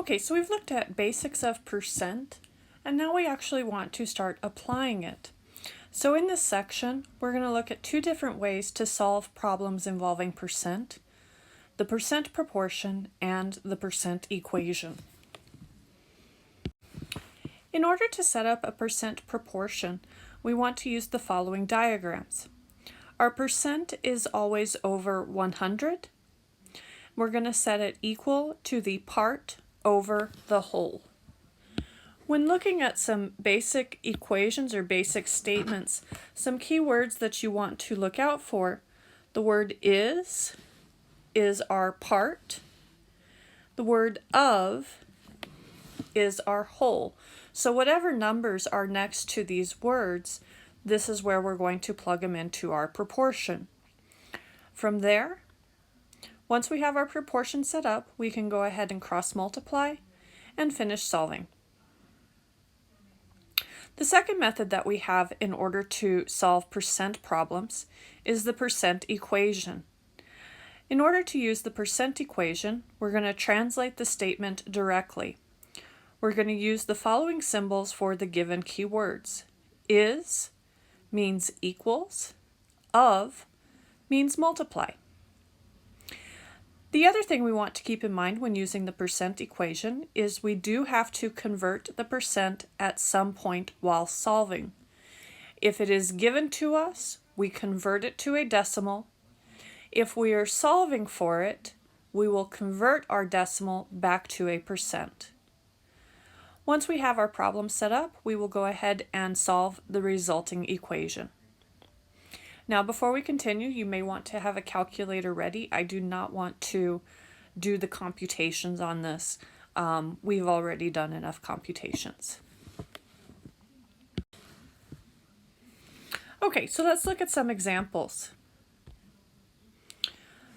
Okay, so we've looked at basics of percent, and now we actually want to start applying it. So in this section, we're going to look at two different ways to solve problems involving percent: the percent proportion and the percent equation. In order to set up a percent proportion, we want to use the following diagrams. Our percent is always over 100. We're going to set it equal to the part over the whole. When looking at some basic equations or basic statements, some key words that you want to look out for: the word is our part, the word of is our whole. So whatever numbers are next to these words, this is where we're going to plug them into our proportion. From there, once we have our proportion set up, we can go ahead and cross multiply and finish solving. The second method that we have in order to solve percent problems is the percent equation. In order to use the percent equation, we're going to translate the statement directly. We're going to use the following symbols for the given keywords. Is means equals, of means multiply. The other thing we want to keep in mind when using the percent equation is we do have to convert the percent at some point while solving. If it is given to us, we convert it to a decimal. If we are solving for it, we will convert our decimal back to a percent. Once we have our problem set up, we will go ahead and solve the resulting equation. Now, before we continue, you may want to have a calculator ready. I do not want to do the computations on this. We've already done enough computations. Okay, so let's look at some examples.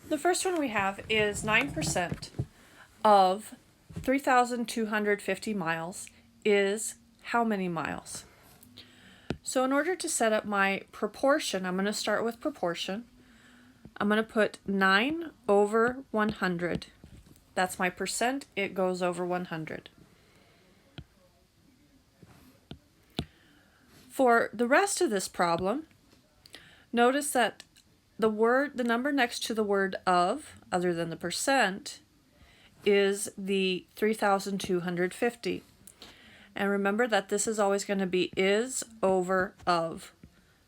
The first one we have is 9% of 3,250 miles is how many miles? So in order to set up my proportion, I'm going to start with proportion. I'm going to put 9 over 100. That's my percent. It goes over 100. For the rest of this problem, notice that the number next to the word of, other than the percent, is the 3,250. And remember that this is always going to be is over of.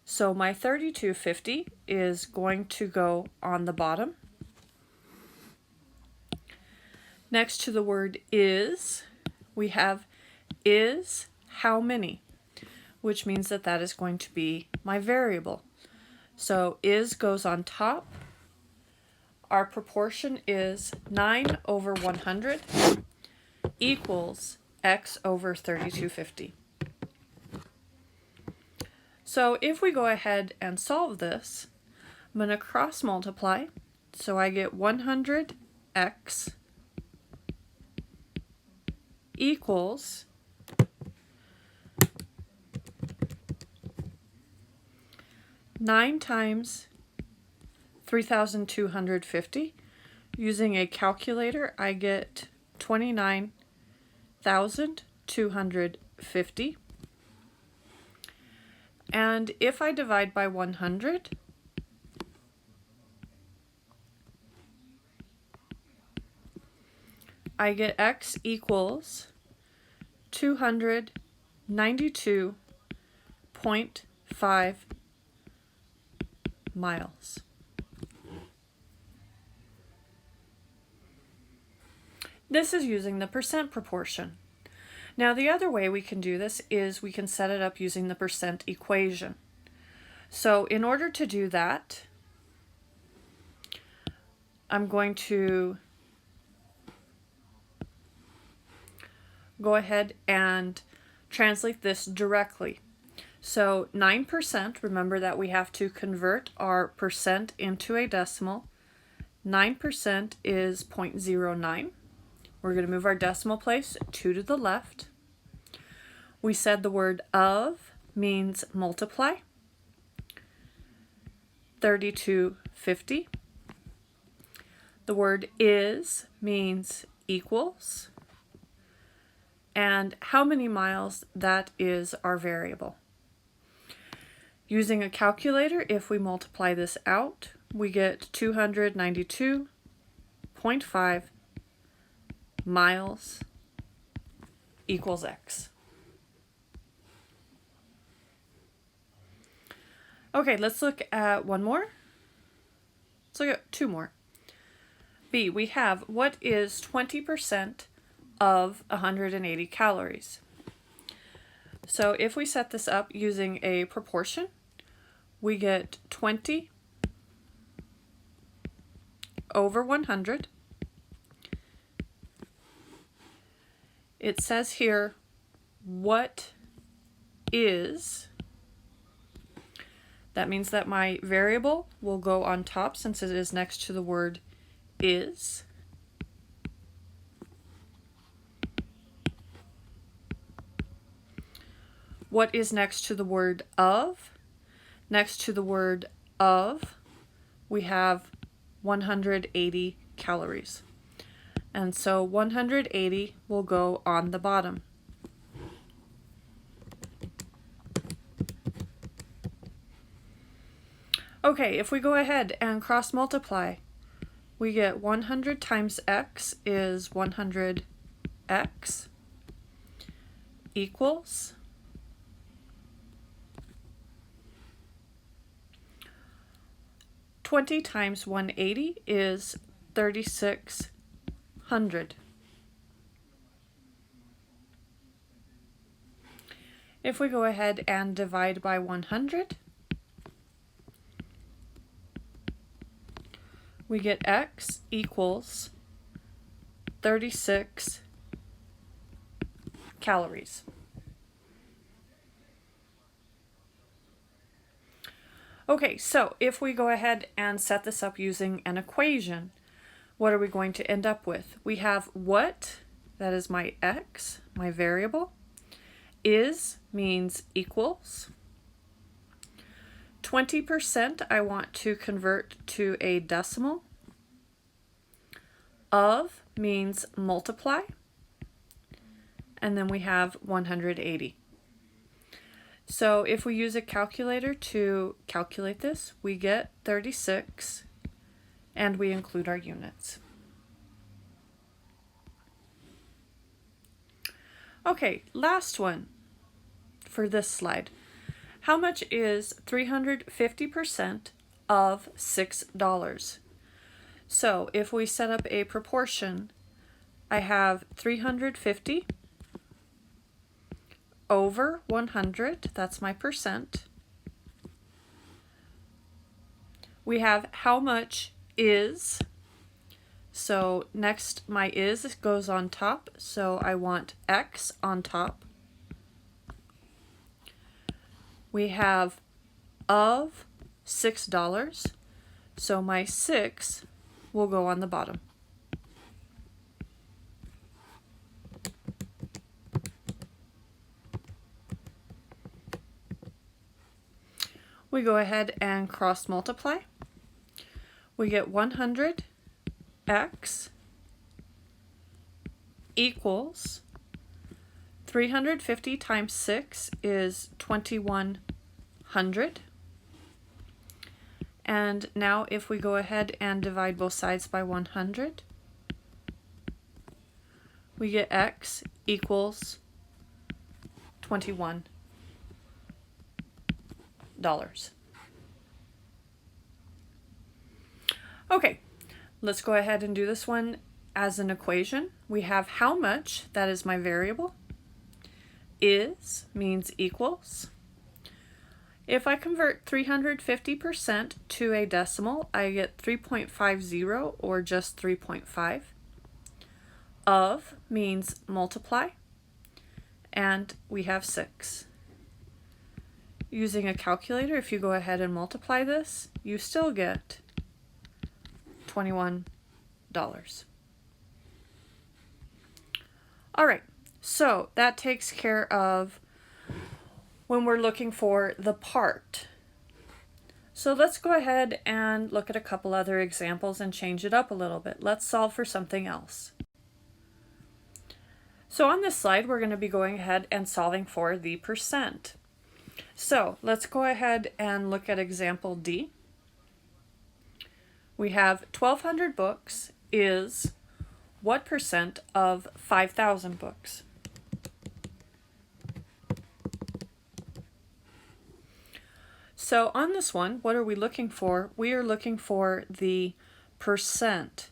So my 3250 is going to go on the bottom. Next to the word is, we have is how many, which means that that is going to be my variable. So is goes on top. Our proportion is 9 over 100 equals x over 3250. So if we go ahead and solve this, I'm going to cross multiply. So I get 100x equals 9 times 3,250. Using a calculator, I get 29,250. And if I divide by 100, I get x equals 292.5 miles. This is using the percent proportion. Now the other way we can do this is we can set it up using the percent equation. So in order to do that, I'm going to go ahead and translate this directly. So 9%, remember that we have to convert our percent into a decimal. 9% is 0.09. We're going to move our decimal place 2 to the left. We said the word of means multiply. 3250. The word is means equals. and how many miles, that is our variable. Using a calculator, if we multiply this out, we get 292.5 miles equals X. Okay, let's look at one more. Let's look at two more. B, we have what is 20% of 180 calories. So if we set this up using a proportion, we get 20 over 100. It says here, what is, that means that my variable will go on top since it is next to the word is. What is next to the word of? Next to the word of, we have 180 calories. And so 180 will go on the bottom. Okay, if we go ahead and cross multiply, we get 100 times x is 100x equals 20 times 180 is 3,600. If we go ahead and divide by 100, we get x equals 36 calories. Okay, so if we go ahead and set this up using an equation, what are we going to end up with? We have what, that is my x, my variable, is means equals. 20% I want to convert to a decimal. Of means multiply. And then we have 180. So if we use a calculator to calculate this, we get 36, and we include our units. Okay, last one for this slide. How much is 350% of $6? So if we set up a proportion, I have 350 over 100, that's my percent. We have how much is, so next my is goes on top, so I want x on top. We have of $6, so my 6 will go on the bottom. We go ahead and cross multiply. We get 100x equals 350 times 6 is 2100. And now if we go ahead and divide both sides by 100, we get x equals $21. Okay, let's go ahead and do this one as an equation. We have how much, that is my variable, is means equals. If I convert 350% to a decimal, I get 3.50 or just 3.5. Of means multiply, and we have 6. Using a calculator, if you go ahead and multiply this, you still get $21. All right, so that takes care of when we're looking for the part. So let's go ahead and look at a couple other examples and change it up a little bit. Let's solve for something else. So on this slide, we're going to be going ahead and solving for the percent. So let's go ahead and look at example D. We have 1,200 books is what percent of 5,000 books? So on this one, what are we looking for? We are looking for the percent.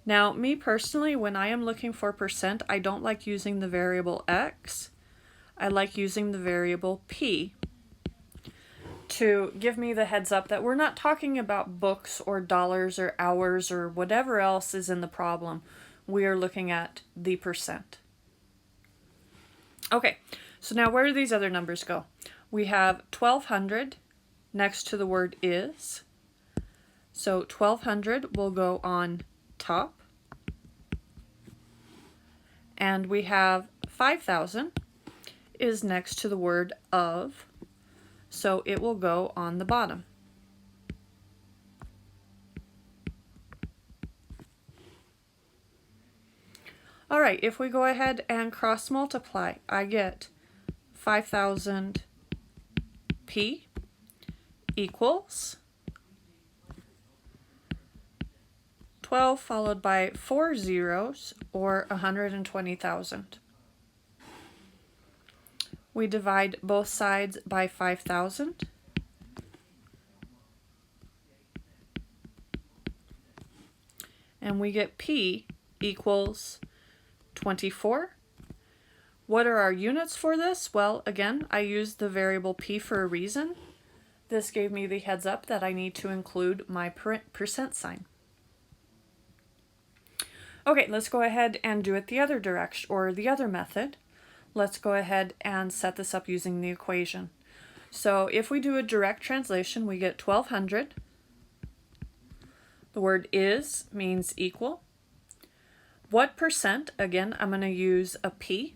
Now, me personally, when I am looking for percent, I don't like using the variable x. I like using the variable p to give me the heads up that we're not talking about books or dollars or hours or whatever else is in the problem. We are looking at the percent. Okay, so now where do these other numbers go? We have 1,200 next to the word is. So 1,200 will go on top. And we have 5,000 is next to the word of, so it will go on the bottom. All right, if we go ahead and cross multiply, I get 5,000 p equals 12 followed by 4 zeros, or 120,000. We divide both sides by 5,000. And we get P equals 24. What are our units for this? Well, again, I used the variable P for a reason. This gave me the heads up that I need to include my percent sign. Okay, let's go ahead and do it the other direction, or the other method. Let's go ahead and set this up using the equation. So if we do a direct translation, we get 1,200. The word is means equal. What percent? Again, I'm going to use a P.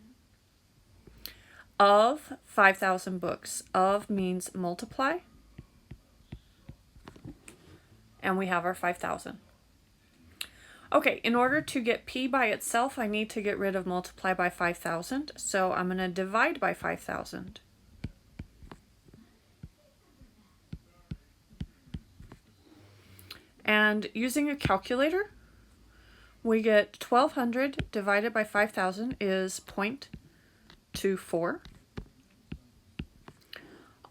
Of 5,000 books. Of means multiply. And we have our 5,000. Okay, in order to get P by itself, I need to get rid of multiply by 5,000. So I'm going to divide by 5,000. And using a calculator, we get 1,200 divided by 5,000 is 0.24.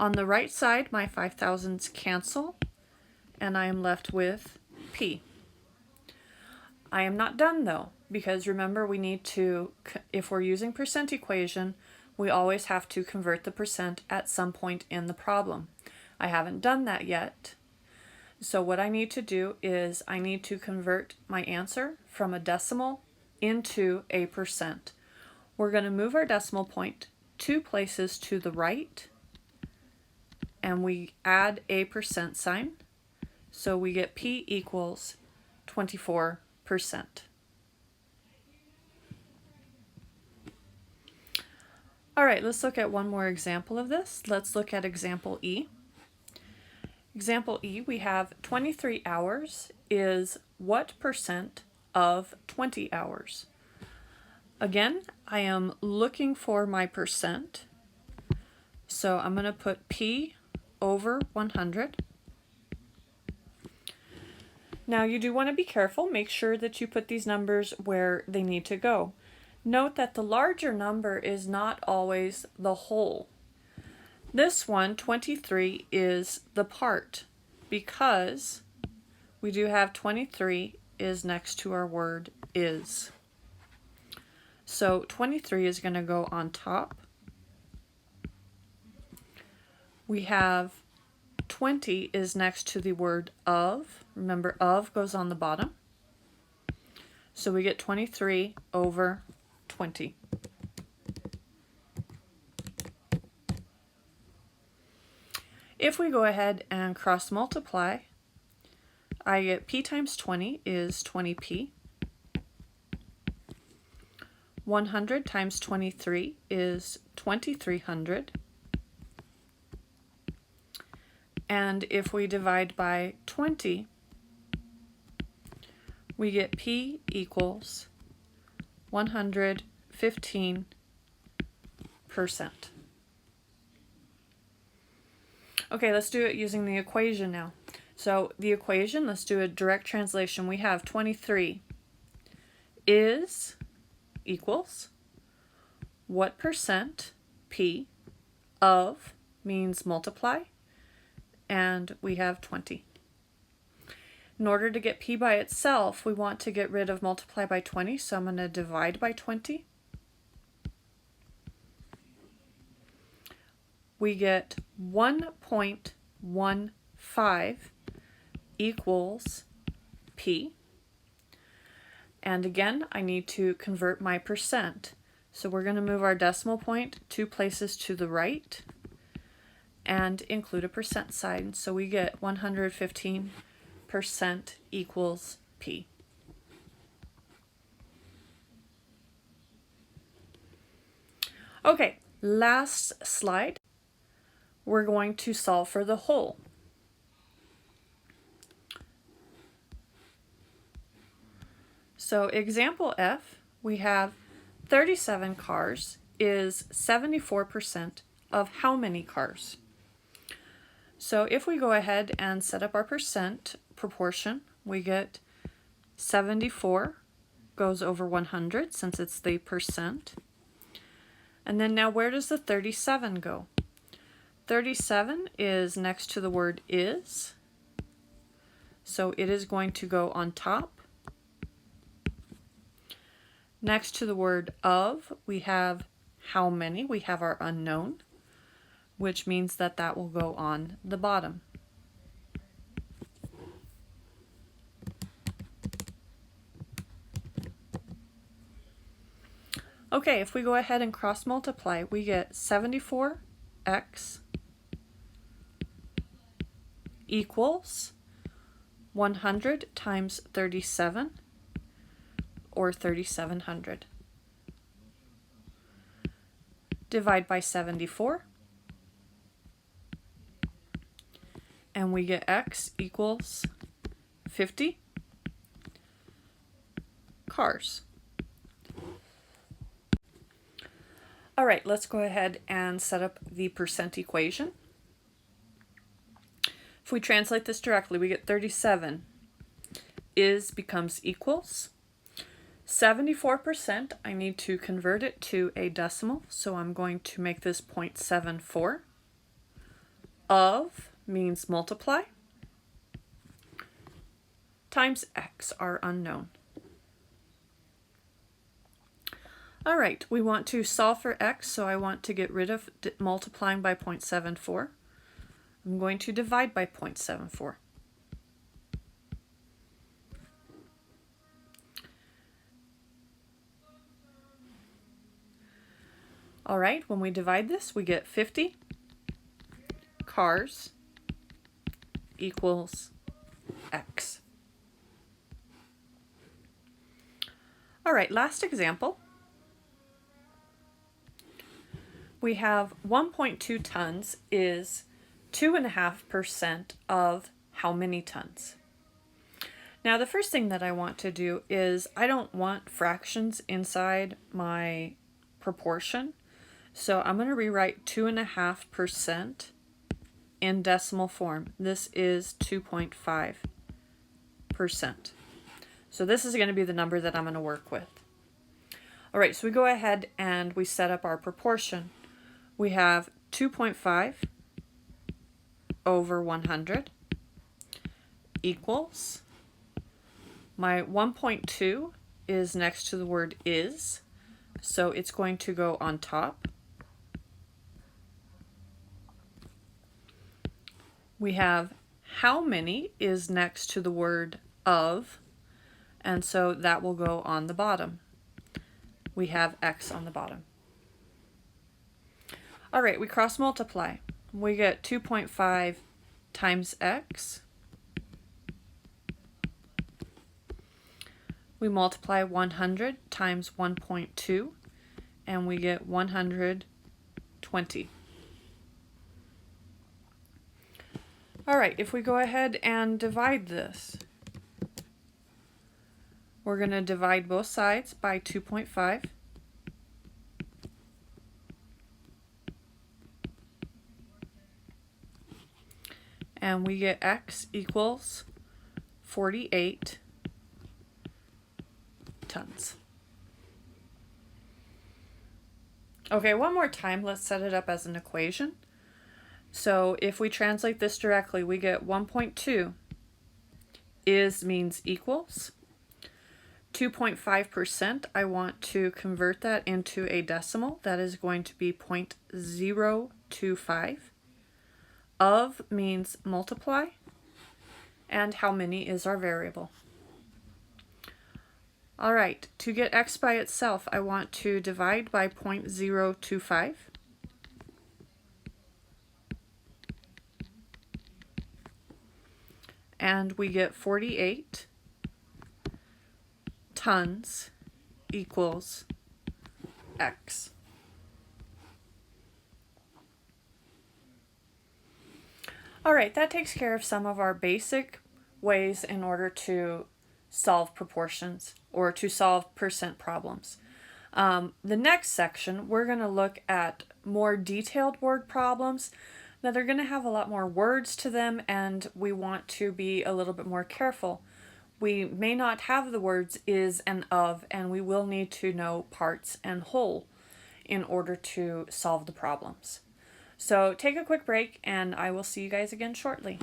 On the right side, my 5,000s cancel, and I am left with P. I am not done though, because remember we need to, if we're using percent equation, we always have to convert the percent at some point in the problem. I haven't done that yet. So what I need to do is I need to convert my answer from a decimal into a percent. We're going to move our decimal point 2 places to the right, and we add a percent sign. So we get P equals 24%. All right, let's look at one more example of this. Let's look at example E. Example E, we have 23 hours is what percent of 20 hours? Again, I am looking for my percent. So I'm going to put P over 100. Now you do want to be careful. Make sure that you put these numbers where they need to go. Note that the larger number is not always the whole. This one, 23, is the part because we do have 23 is next to our word is. So 23 is going to go on top. We have 20 is next to the word of. Remember, of goes on the bottom. So we get 23 over 20. If we go ahead and cross multiply, I get P times 20 is 20P. 100 times 23 is 2,300. And if we divide by 20, we get P equals 150 15%. Okay, let's do it using the equation now. So the equation, let's do a direct translation. We have 23 is equals what percent P of means multiply, and we have 20. In order to get P by itself, we want to get rid of multiply by 20, so I'm going to divide by 20. We get 1.15 equals P. And again, I need to convert my percent. So we're going to move our decimal point 2 places to the right and include a percent sign. So we get 115% equals P. Okay, last slide. We're going to solve for the whole. So example F, we have 37 cars is 74% of how many cars? So if we go ahead and set up our percent proportion, we get 74 goes over 100 since it's the percent. And then now where does the 37 go? 37 is next to the word is, so it is going to go on top. Next to the word of, we have how many, we have our unknown, which means that that will go on the bottom. Okay, if we go ahead and cross multiply, we get 74x equals 100 times 37, or 3,700. Divide by 74, and we get x equals 50 cars. All right, let's go ahead and set up the percent equation. If we translate this directly, we get 37 is becomes equals 74%. I need to convert it to a decimal, so I'm going to make this 0.74. Of means multiply, times x, our unknown. All right, we want to solve for x, so I want to get rid of multiplying by 0.74. I'm going to divide by 0.74. All right, when we divide this, we get 50 cars equals x. All right, last example. We have 1.2 tons is 2.5% of how many tons? Now the first thing that I want to do is I don't want fractions inside my proportion, so I'm going to rewrite 2.5% in decimal form. This is 2.5%. So this is going to be the number that I'm going to work with. All right, so we go ahead and we set up our proportion. We have 2.5 over 100 equals, my 1.2 is next to the word is, so it's going to go on top. We have how many is next to the word of, and so that will go on the bottom. We have x on the bottom. All right, we cross multiply. We get 2.5 times x. We multiply 100 times 1.2, and we get 120. All right, if we go ahead and divide this, we're going to divide both sides by 2.5. and we get x equals 48 tons. Okay, one more time, let's set it up as an equation. So if we translate this directly, we get 1.2 means equals. 2.5%, I want to convert that into a decimal. That is going to be 0.025. Of means multiply, and how many is our variable. All right, to get x by itself, I want to divide by 0.025. And we get 48 tons equals x. All right, that takes care of some of our basic ways in order to solve proportions or to solve percent problems. The next section, we're going to look at more detailed word problems that are going to have a lot more words to them, and we want to be a little bit more careful. We may not have the words is and of, and we will need to know parts and whole in order to solve the problems. So take a quick break, and I will see you guys again shortly.